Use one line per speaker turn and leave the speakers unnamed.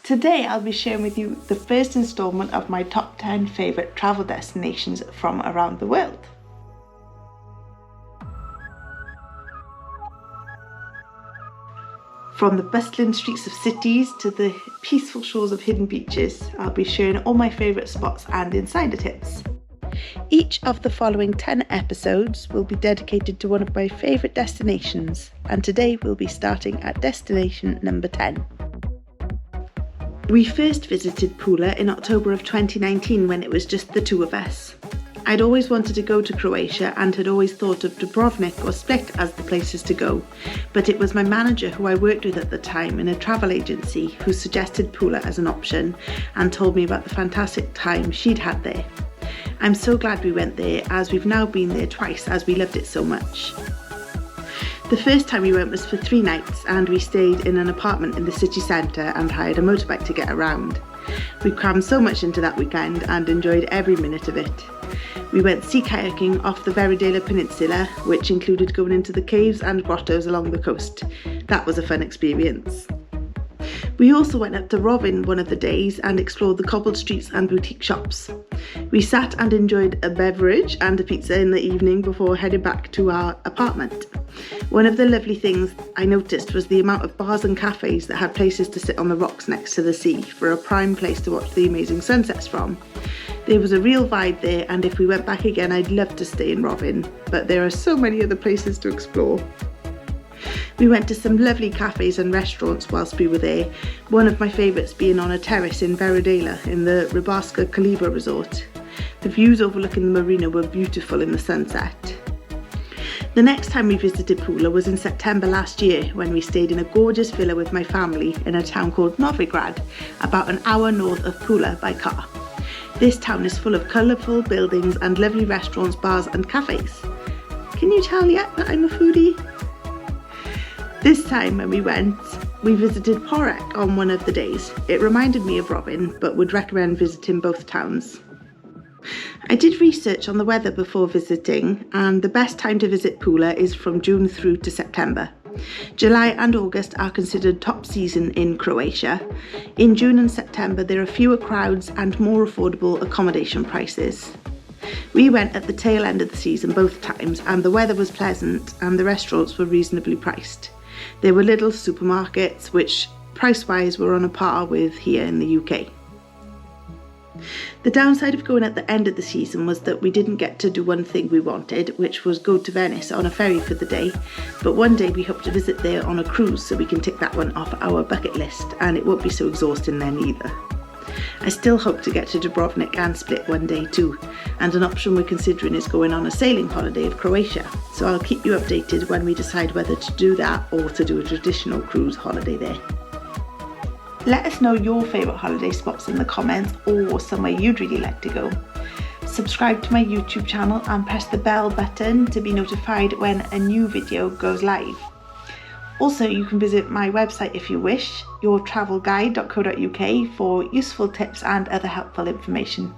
Today I'll be sharing with you the first instalment of my top 10 favourite travel destinations from around the world. From the bustling streets of cities to the peaceful shores of hidden beaches, I'll be sharing all my favourite spots and insider tips. Each of the following 10 episodes will be dedicated to one of my favourite destinations, and today we'll be starting at destination number 10. We first visited Pula in October of 2019 when it was just the two of us. I'd always wanted to go to Croatia and had always thought of Dubrovnik or Split as the places to go, but it was my manager who I worked with at the time in a travel agency who suggested Pula as an option and told me about the fantastic time she'd had there. I'm so glad we went there, as we've now been there twice as we loved it so much. The first time we went was for 3 nights and we stayed in an apartment in the city centre and hired a motorbike to get around. We crammed so much into that weekend and enjoyed every minute of it. We went sea kayaking off the Veridela Peninsula, which included going into the caves and grottos along the coast. That was a fun experience. We also went up to Rovin one of the days and explored the cobbled streets and boutique shops. We sat and enjoyed a beverage and a pizza in the evening before heading back to our apartment. One of the lovely things I noticed was the amount of bars and cafes that had places to sit on the rocks next to the sea for a prime place to watch the amazing sunsets from. There was a real vibe there, and if we went back again I'd love to stay in Rovin, but there are so many other places to explore. We went to some lovely cafes and restaurants whilst we were there, one of my favourites being on a terrace in Veridela in the Ribarska Kaliba resort. The views overlooking the marina were beautiful in the sunset. The next time we visited Pula was in September last year when we stayed in a gorgeous villa with my family in a town called Novigrad, about an hour north of Pula by car. This town is full of colourful buildings and lovely restaurants, bars and cafes. Can you tell yet that I'm a foodie? This time when we went, we visited Porek on one of the days. It reminded me of Rovin, but would recommend visiting both towns. I did research on the weather before visiting, and the best time to visit Pula is from June through to September. July and August are considered top season in Croatia. In June and September there are fewer crowds and more affordable accommodation prices. We went at the tail end of the season both times, and the weather was pleasant and the restaurants were reasonably priced. There were little supermarkets which price-wise were on a par with here in the UK. The downside of going at the end of the season was that we didn't get to do one thing we wanted, which was go to Venice on a ferry for the day, but one day we hope to visit there on a cruise so we can tick that one off our bucket list, and it won't be so exhausting then either. I still hope to get to Dubrovnik and Split one day too, and an option we're considering is going on a sailing holiday of Croatia, so I'll keep you updated when we decide whether to do that or to do a traditional cruise holiday there. Let us know your favourite holiday spots in the comments or somewhere you'd really like to go. Subscribe to my YouTube channel and press the bell button to be notified when a new video goes live. Also, you can visit my website if you wish, yourtravelguide.co.uk, for useful tips and other helpful information.